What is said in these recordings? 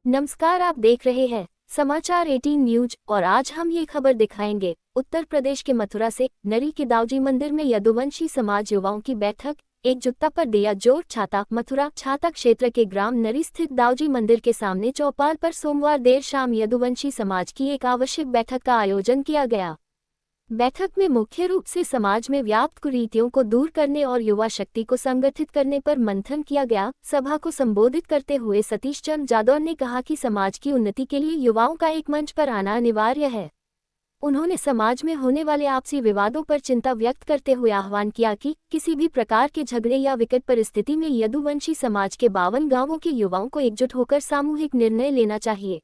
नमस्कार, आप देख रहे हैं समाचार 18 न्यूज और आज हम ये खबर दिखाएंगे। उत्तर प्रदेश के मथुरा से नरी के दाऊजी मंदिर में यदुवंशी समाज युवाओं की बैठक, एकजुटता पर दिया जोर। छाता मथुरा छाता क्षेत्र के ग्राम नरी स्थित दाऊजी मंदिर के सामने चौपाल पर सोमवार देर शाम यदुवंशी समाज की एक आवश्यक बैठक का आयोजन किया गया। बैठक में मुख्य रूप से समाज में व्याप्त कुरीतियों को दूर करने और युवा शक्ति को संगठित करने पर मंथन किया गया। सभा को संबोधित करते हुए सतीश चंद्र जादव ने कहा कि समाज की उन्नति के लिए युवाओं का एक मंच पर आना अनिवार्य है। उन्होंने समाज में होने वाले आपसी विवादों पर चिंता व्यक्त करते हुए आह्वान किया कि किसी भी प्रकार के झगड़े या विकट परिस्थिति में यदुवंशी समाज के 52 गांवों के युवाओं को एकजुट होकर सामूहिक निर्णय लेना चाहिए।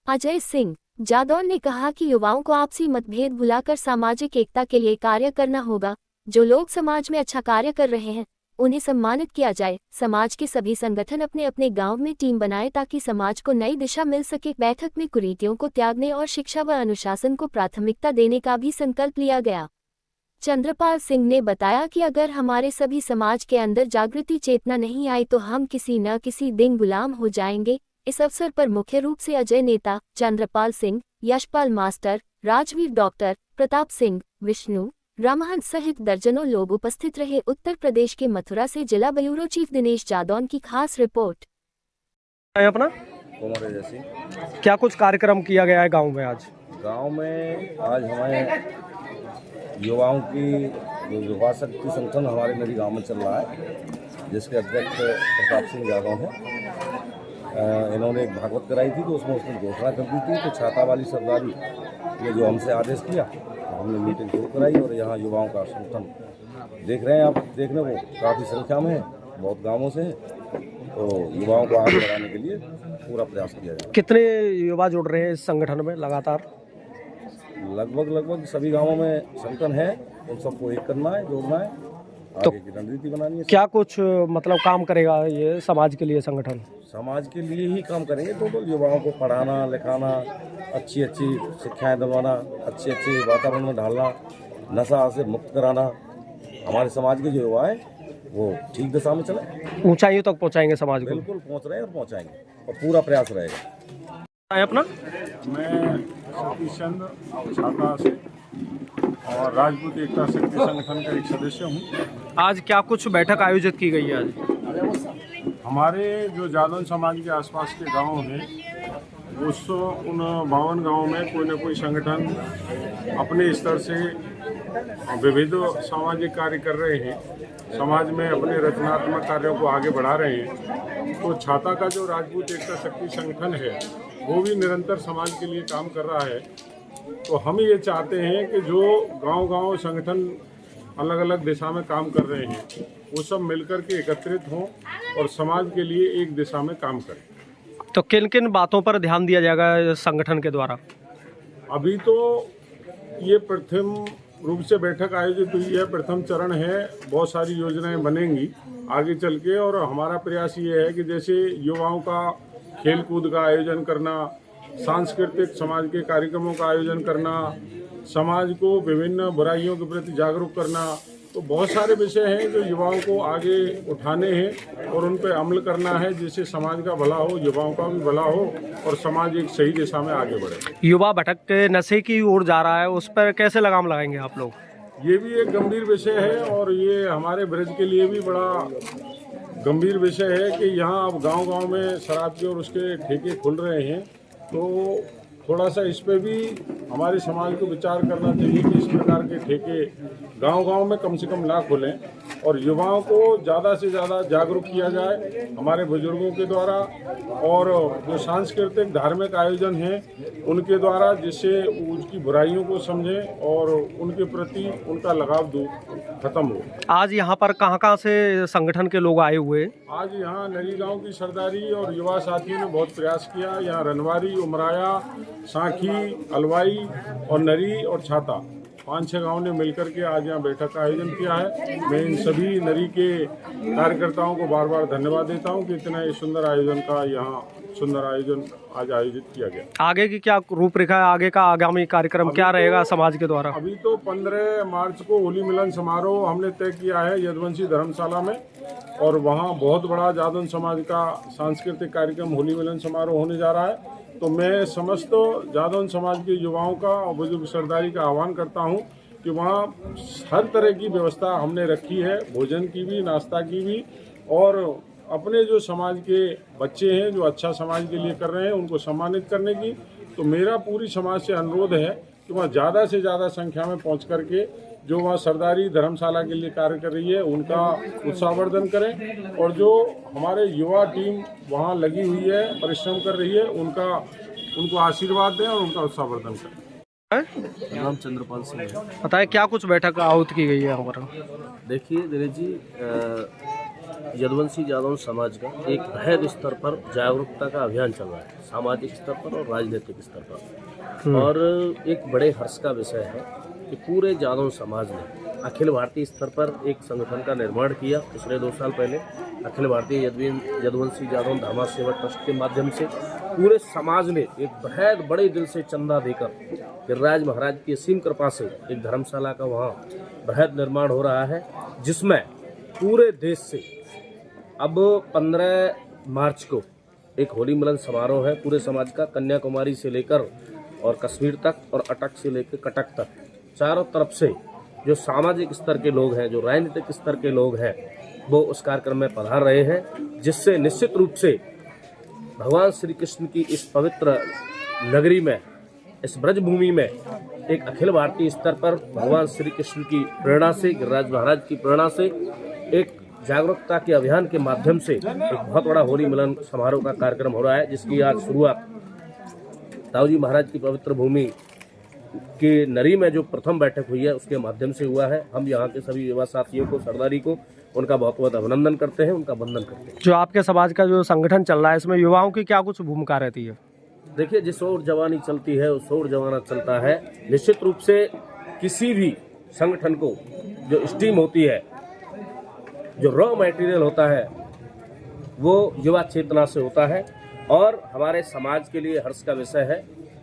अजय सिंह जादौर ने कहा कि युवाओं को आपसी मतभेद भुलाकर सामाजिक एकता के लिए कार्य करना होगा। जो लोग समाज में अच्छा कार्य कर रहे हैं उन्हें सम्मानित किया जाए। समाज के सभी संगठन अपने अपने गांव में टीम बनाए ताकि समाज को नई दिशा मिल सके। बैठक में कुरीतियों को त्यागने और शिक्षा व अनुशासन को प्राथमिकता देने का भी संकल्प लिया गया। चंद्रपाल सिंह ने बताया कि अगर हमारे सभी समाज के अंदर जागृति चेतना नहीं आई तो हम किसी न किसी दिन गुलाम हो जाएंगे। इस अवसर पर मुख्य रूप से अजय नेता, चंद्रपाल सिंह, यशपाल मास्टर, राजवीर, डॉक्टर प्रताप सिंह, विष्णु रामहन सहित दर्जनों लोग उपस्थित रहे। उत्तर प्रदेश के मथुरा से जिला ब्यूरो चीफ दिनेश जादौन की खास रिपोर्ट। अपना क्या कुछ कार्यक्रम किया गया है गांव में? आज गांव में आज हमारे युवाओं की जो युवा शक्ति संगठन हमारे नरी गांव में चल रहा है, जिसके अध्यक्ष प्रताप सिंह यादव हैं। इन्होंने एक भागवत कराई थी तो उसमें उसने घोषणा कर दी थी। तो छाता वाली सरदारी ने जो हमसे आदेश किया तो हमने मीटिंग शुरू कराई और यहाँ युवाओं का संगठन देख रहे हैं आप, देखने को काफ़ी संख्या में है, बहुत गांवों से है। तो युवाओं को आगे बढ़ाने के लिए पूरा प्रयास किया जाए। कितने युवा जुड़ रहे हैं इस संगठन में लगातार? लगभग सभी गांवों में संगठन है, उन सबको एक करना है, जोड़ना है, तो आगे की रणनीति बनानी है। क्या कुछ मतलब काम करेगा ये समाज के लिए संगठन? समाज के लिए ही काम करेंगे। तो युवाओं को पढ़ाना लिखाना, अच्छी शिक्षाएं दिलवाना, अच्छे वातावरण में ढालना, नशा से मुक्त कराना। हमारे समाज के जो युवा है वो ठीक दिशा में चले, ऊंचाइयों तक पहुंचाएंगे समाज को। बिल्कुल पहुंच रहे हैं और पहुंचाएंगे और पूरा प्रयास रहेगा। अपना मैं सतीश चंद्र छाता से और राजपूत एकता शक्ति संगठन का एक सदस्य हूँ। आज क्या कुछ बैठक आयोजित की गई है? आज हमारे जो जादौन समाज के आसपास के गांव हैं उन 52 गांवों में कोई न कोई संगठन अपने स्तर से विविध सामाजिक कार्य कर रहे हैं, समाज में अपने रचनात्मक कार्यों को आगे बढ़ा रहे हैं। तो छाता का जो राजपूत एकता शक्ति संगठन है वो भी निरंतर समाज के लिए काम कर रहा है। तो हम ये चाहते हैं कि जो गांव-गांव संगठन अलग अलग दिशा में काम कर रहे हैं वो सब मिलकर के एकत्रित हों और समाज के लिए एक दिशा में काम करें। तो किन किन बातों पर ध्यान दिया जाएगा संगठन के द्वारा? अभी तो ये प्रथम रूप से बैठक आयोजित हुई है, प्रथम चरण है। बहुत सारी योजनाएं बनेंगी आगे चल के और हमारा प्रयास ये है कि जैसे युवाओं का खेल कूद का आयोजन करना, सांस्कृतिक समाज के कार्यक्रमों का आयोजन करना, समाज को विभिन्न बुराइयों के प्रति जागरूक करना, तो बहुत सारे विषय हैं जो युवाओं को आगे उठाने हैं और उन पर अमल करना है, जिससे समाज का भला हो, युवाओं का भी भला हो और समाज एक सही दिशा में आगे बढ़े। युवा भटक के नशे की ओर जा रहा है, उस पर कैसे लगाम लगाएंगे आप लोग? ये भी एक गंभीर विषय है और ये हमारे ब्रज के लिए भी बड़ा गंभीर विषय है कि यहाँ अब गांव-गांव में शराब के और उसके ठेके खुल रहे हैं। तो थोड़ा सा इस पे भी हमारे समाज को विचार करना चाहिए कि इस प्रकार के ठेके गांव-गांव में कम से कम ना खुलें और युवाओं को ज़्यादा से ज़्यादा जागरूक किया जाए हमारे बुजुर्गों के द्वारा और जो सांस्कृतिक धार्मिक आयोजन हैं उनके द्वारा, जिससे उसकी बुराइयों को समझें और उनके प्रति उनका लगाव खत्म हो। आज यहाँ पर कहाँ से संगठन के लोग आए हुए? आज यहाँ नरी गांव की सरदारी और युवा साथियों ने बहुत प्रयास किया। यहाँ रनवारी, उमराया, सांखी, अलवाई और नरी और छाता 5-6 गांव ने मिलकर के आज यहाँ बैठक का आयोजन किया है। मैं इन सभी नरी के कार्यकर्ताओं को बार बार धन्यवाद देता हूँ कि इतना सुंदर आयोजन का यहाँ सुंदर आयोजन आज आयोजित किया गया। आगे की क्या रूपरेखा है, आगे का आगामी कार्यक्रम क्या रहेगा समाज के द्वारा? अभी तो 15 मार्च को होली मिलन समारोह हमने तय किया है यदुवंशी धर्मशाला में, और वहाँ बहुत बड़ा जादौन समाज का सांस्कृतिक कार्यक्रम होली मिलन समारोह होने जा रहा है। तो मैं समस्त जादौन समाज के युवाओं का और बुजुर्ग सरदारी का आह्वान करता हूँ कि वहाँ हर तरह की व्यवस्था हमने रखी है, भोजन की भी, नाश्ता की भी, और अपने जो समाज के बच्चे हैं जो अच्छा समाज के लिए कर रहे हैं उनको सम्मानित करने की। तो मेरा पूरी समाज से अनुरोध है कि वहाँ ज़्यादा से ज़्यादा संख्या में पहुँच करके जो वहाँ सरदारी धर्मशाला के लिए कार्य कर रही है उनका उत्साहवर्धन करें, और जो हमारे युवा टीम वहाँ लगी हुई है, परिश्रम कर रही है, उनको आशीर्वाद दें और उनका उत्साहवर्धन करें। नाम चंद्रपाल सिंह है। बताएं क्या कुछ बैठक आहूत की गई है हमारा? देखिए दिनेश जी, यदुवंशी जादौन समाज का एक बृहद स्तर पर जागरूकता का अभियान चल रहा है, सामाजिक स्तर पर और राजनीतिक स्तर पर। और एक बड़े हर्ष का विषय है कि पूरे जादौन समाज ने अखिल भारतीय स्तर पर एक संगठन का निर्माण किया पिछले 2 साल पहले। अखिल भारतीय यदुवंशी जादौन धर्मा सेवा ट्रस्ट के माध्यम से पूरे समाज ने एक बेहद बड़े दिल से चंदा देकर गिरिराज महाराज की असीम कृपा से एक धर्मशाला का वहाँ बृहद निर्माण हो रहा है, जिसमें पूरे देश से अब 15 मार्च को एक होली मिलन समारोह है पूरे समाज का, कन्याकुमारी से लेकर और कश्मीर तक और अटक से लेकर कटक तक, चारों तरफ से जो सामाजिक स्तर के लोग हैं, जो राजनीतिक स्तर के लोग हैं, वो उस कार्यक्रम में पधार रहे हैं, जिससे निश्चित रूप से भगवान श्री कृष्ण की इस पवित्र नगरी में, इस ब्रजभूमि में एक अखिल भारतीय स्तर पर भगवान श्री कृष्ण की प्रेरणा से, गिरिराज महाराज की प्रेरणा से एक जागरूकता के अभियान के माध्यम से एक बहुत बड़ा होली मिलन समारोह का कार्यक्रम हो रहा है, जिसकी आज शुरुआत दाऊजी महाराज की पवित्र भूमि के नरी में जो प्रथम बैठक हुई है उसके माध्यम से हुआ है। हम यहाँ के सभी युवा साथियों को, सरदारी को, उनका बहुत बहुत अभिनंदन करते हैं, उनका वंदन करते हैं। जो आपके समाज का जो संगठन चल रहा है इसमें युवाओं की क्या कुछ भूमिका रहती है? देखिए, जिस ओर जवानी चलती है उस ओर जमाना चलता है। निश्चित रूप से किसी भी संगठन को जो स्टीम होती है, जो रॉ मटेरियल होता है, वो युवा चेतना से होता है। और हमारे समाज के लिए हर्ष का विषय है,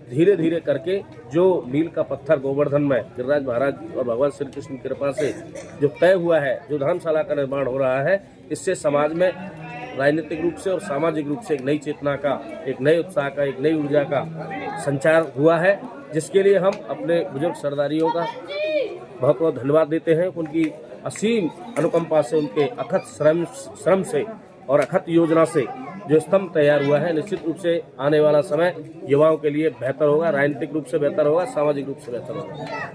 धीरे धीरे करके जो मील का पत्थर गोवर्धन में गिरिराज महाराज और भगवान श्री कृष्ण की कृपा से जो तय हुआ है, जो धर्मशाला का निर्माण हो रहा है, इससे समाज में राजनीतिक रूप से और सामाजिक रूप से एक नई चेतना का, एक नए उत्साह का, एक नई ऊर्जा का संचार हुआ है, जिसके लिए हम अपने बुजुर्ग सरदारियों का बहुत बहुत धन्यवाद देते हैं। उनकी असीम अनुकंपा से, उनके अथक श्रम से और अथक योजना से जो स्तंभ तैयार हुआ है, निश्चित रूप से आने वाला समय युवाओं के लिए बेहतर होगा, राजनीतिक रूप से बेहतर होगा, सामाजिक रूप से बेहतर होगा।